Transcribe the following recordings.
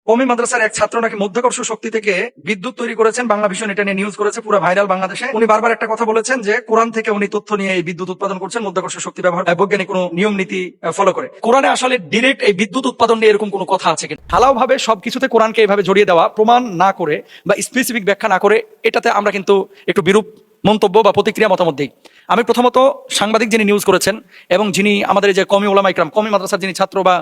কওমি মাদ্রাসার এক ছাত্র নাকি মধ্যাকর্ষণ শক্তি থেকে বিদ্যুৎ তৈরি করেছেন। বাংলা ভিশন এটা নিয়ে নিউজ করেছে, পুরো ভাইরাল বাংলাদেশে। উনি বারবার একটা কথা বলেছেন যে কোরআন থেকে উনি তথ্য নিয়ে এই বিদ্যুৎ উৎপাদন করছেন, মধ্যাকর্ষণ শক্তি ব্যবহার বৈজ্ঞানিক কোনো নিয়ম নীতি ফলো করে। কোরআনে আসলে ডিরেক্ট এই বিদ্যুৎ উৎপাদন নিয়ে এরকম কোনো কথা আছে কিনা? ঢালাও ভাবে সবকিছুতে কোরআনকে এইভাবে জড়িয়ে দেওয়া, প্রমাণ না করে বা স্পেসিফিক ব্যাখ্যা না করে, এটাতে আমরা কিন্তু একটু বিরূপ মন্তব্য বা প্রতিক্রিয়া মতামত দিই। আমি প্রথমত সাংবাদিক যিনি নিউজ করেছেন এবং যিনি আমাদের যে কওমি ওলামা ইকরাম, কওমি মাদ্রাসার যিনি ছাত্র বা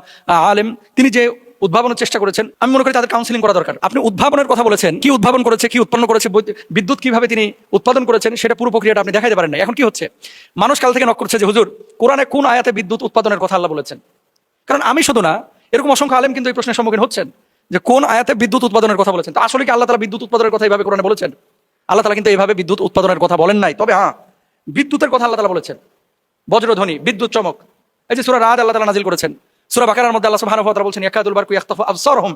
আলেম, তিনি যে উদ্ভাবনের চেষ্টা করেছেন, আমি মনে করি তাদের কাউন্সিলিং করা দরকার। আপনি উদ্ভাবনের কথা বলেছেন, কি উদ্ভাবন করেছে, কি উৎপন্ন করেছে, বিদ্যুৎ কিভাবে তিনি উৎপাদন করেছেন, সেটা পুরো প্রক্রিয়াটা আপনি দেখাইতে পারেন না। এখন কি হচ্ছে, মানুষ কাল থেকে নক করছে যে হুজুর কোরআনে কোন আয়াতে বিদ্যুৎ উৎপাদনের কথা আল্লাহ বলেছেন। কারণ আমি শুধু না, এরকম অসংখ্য আলেম কিন্তু এই প্রশ্নের সম্মুখীন হচ্ছেন যে কোন আয়াতে বিদ্যুৎ উৎপাদনের কথা বলেছেন। তো আসলে কি আল্লাহ তাআলা বিদ্যুৎ উৎপাদনের কথা এইভাবে কোরআনে বলেছেন? আল্লাহ তাআলা কিন্তু এইভাবে বিদ্যুৎ উৎপাদনের কথা বলেন নাই। তবে হ্যাঁ, বিদ্যুতের কথা আল্লাহ তাআলা বলেছেন, বজ্রধ্বনি, বিদ্যুৎ চমক। এই যে সূরা রাদ আল্লাহ তাআলা নাজিল করেছেন, সূরা বাকারার মধ্যে আল্লাহ সুবহানাহু ওয়া তাআলা বলছেন ইয়াকাদুল বারকু ইয়াখতাফু আবসারহুম।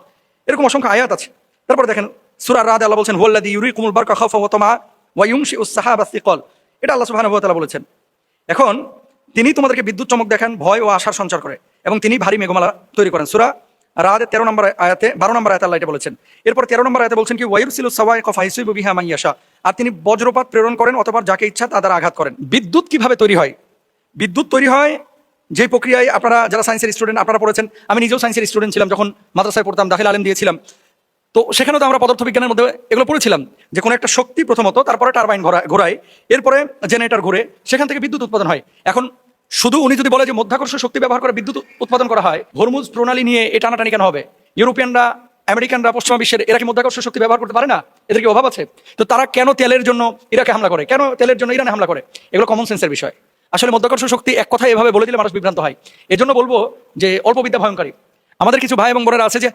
এরকম অসংখ্য আয়াত আছে। তারপর দেখেন সূরা রাদ আল্লাহ বলছেন হুয়াল্লাযী ইউরিকুমুল বারকা খাওফান ওয়া তামআ ওয়া ইউনশিউস সাহাবা সিকাল। এটা আল্লাহ সুবহানাহু ওয়া তাআলা বলেছেন। এখন তিনি তোমাদেরকে বিদ্যুৎ চমক দেখান, ভয় ও আশার সঞ্চার করে, এবং তিনি ভারী মেঘমালা তৈরি করেন। সূরা রাদের 13 নম্বর আয়াতে, 12 নম্বর আয়াতে আল্লাহ এটা বলেছেন। এরপর 13 নম্বর আয়াতে বলছেন কি ওয়ায়ুরসিলুস সাওয়াইকা ফায়ুসিবু বিহা মান ইয়াশা। আর তিনি বজ্রপাত প্রেরণ করেন অথবা যাকে ইচ্ছা তা দ্বারা আঘাত করেন। বিদ্যুৎ কিভাবে তৈরি হয়? বিদ্যুৎ তৈরি হয় যে প্রক্রিয়ায় আপনারা যারা সায়েন্সের স্টুডেন্ট আপনারা পড়েছেন, আমি নিজেও সায়েন্সের স্টুডেন্ট ছিলাম যখন মাদ্রাসায় পড়তাম, দাখিল আলেম দিয়েছিলাম। তো সেখানেও তো আমরা পদার্থবিজ্ঞানের মধ্যে এগুলো পড়েছিলাম যে কোনো একটা শক্তি প্রথমত, তারপরে টারবাইন ঘোরায়, এরপরে জেনারেটর ঘুরে, সেখান থেকে বিদ্যুৎ উৎপাদন হয়। এখন শুধু উনি যদি বলে যে মধ্যাকর্ষণ শক্তি ব্যবহার করে বিদ্যুৎ উৎপাদন করা হয়, হরমুজ প্রণালী নিয়ে এটা টানাটানি কেন হবে? ইউরোপিয়ানরা, আমেরিকানরা, পশ্চিমা বিশ্বের এরা কি মধ্যাকর্ষণ শক্তি ব্যবহার করতে পারে না? এদের কি অভাব আছে? তো তারা কেন তেলের জন্য ইরাকে হামলা করে, কেন তেলের জন্য ইরানে হামলা করে? এগুলো কমন সেন্সের বিষয়। আসলে মধ্যাকর্ষণ শক্তি এক কথায় এভাবে বলে দিলে মানুষ বিভ্রান্ত হয়। এজন্য বলবো যে অল্প বিদ্যা ভয়ঙ্করী। আমাদের কিছু ভাই এবং বোনেরা আছে যে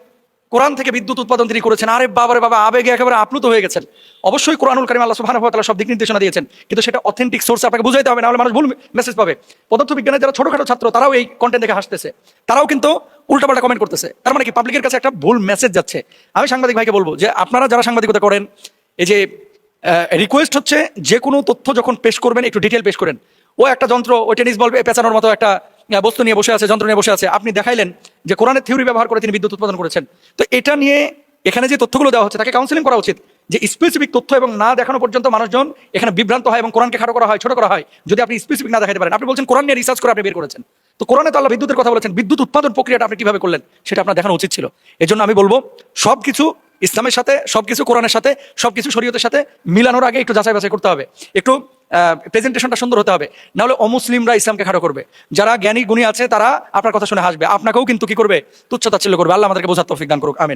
কোরআন থেকে বিদ্যুৎ উৎপাদন তিনি করেছেন, আরে বাবারে বাবা, আবেগে একেবারে আপ্লুত হয়ে গেছেন। অবশ্যই কোরআনুল কারীম আল্লাহ সুবহানাহু ওয়া তাআলা সব দিক নির্দেশনা দিয়েছেন, কিন্তু সেটা অথেন্টিক সোর্স আপনাকে বুঝাইতে হবে, না হলে মানুষ ভুল মেসেজ পাবে। পদার্থবিজ্ঞানের যারা ছোটখাটো ছাত্র তারাও এই কন্টেন্ট দেখে হাসতেছে, তারাও কিন্তু উল্টাপাল্টা কমেন্ট করতেছে। তার মানে কি পাবলিকের কাছে একটা ভুল মেসেজ যাচ্ছে। আমি সাংবাদিক ভাইকে বলবো যে আপনারা যারা সাংবাদিকতা করেন, এই যে রিকোয়েস্ট হচ্ছে যে কোনো তথ্য যখন পেশ করবেন একটু ডিটেল পেশ করেন। ও একটা যন্ত্র, ওই টেনিস বল পেঁচানোর মতো একটা বস্তু নিয়ে বসে আছে, যন্ত্র নিয়ে বসে আছে, আপনি দেখাইলেন যে কোরআনের থিওরি ব্যবহার করে তিনি বিদ্যুৎ উৎপাদন করেছেন। তো এটা নিয়ে এখানে যে তথ্যগুলো দেওয়া হচ্ছে তাকে কাউন্সিলিং করা উচিত, যে স্পেসিফিক তথ্য এবং না দেখানো পর্যন্ত মানুষজন এখানে বিভ্রান্ত হয় এবং কোরআনকে খাটো করা হয়, ছোট করা হয়, যদি আপনি স্পেসিফিক না দেখাতে পারেন। আপনি বলছেন কোরআন নিয়ে রিসার্চ করে আপনি বের করেছেন, তো কোরআনে তো আল্লাহ বিদ্যুতের কথা বলেছেন, বিদ্যুৎ উৎপাদন প্রক্রিয়াটা আপনি কিভাবে করলেন সেটা আপনার দেখানো উচিত ছিল। এজন্য আমি বলবো সবকিছু ইসলামের সাথে, সবকিছু কোরআনের সাথে, সবকিছু শরীয়তের সাথে মিলানোর আগে একটু যাচাই বাছাই করতে হবে, একটু প্রেজেন্টেশনটা সুন্দর হতে হবে, নাহলে অমুসলিমরা ইসলামকে খাটো করবে। যারা জ্ঞানী গুণী আছে তারা আপনার কথা শুনে হাসবে, আপনাকেও কিন্তু কি করবে, তুচ্ছ তাচ্ছিল্য করবে। আল্লাহ আমাদেরকে বোঝার তৌফিক দান করুক, আমিন।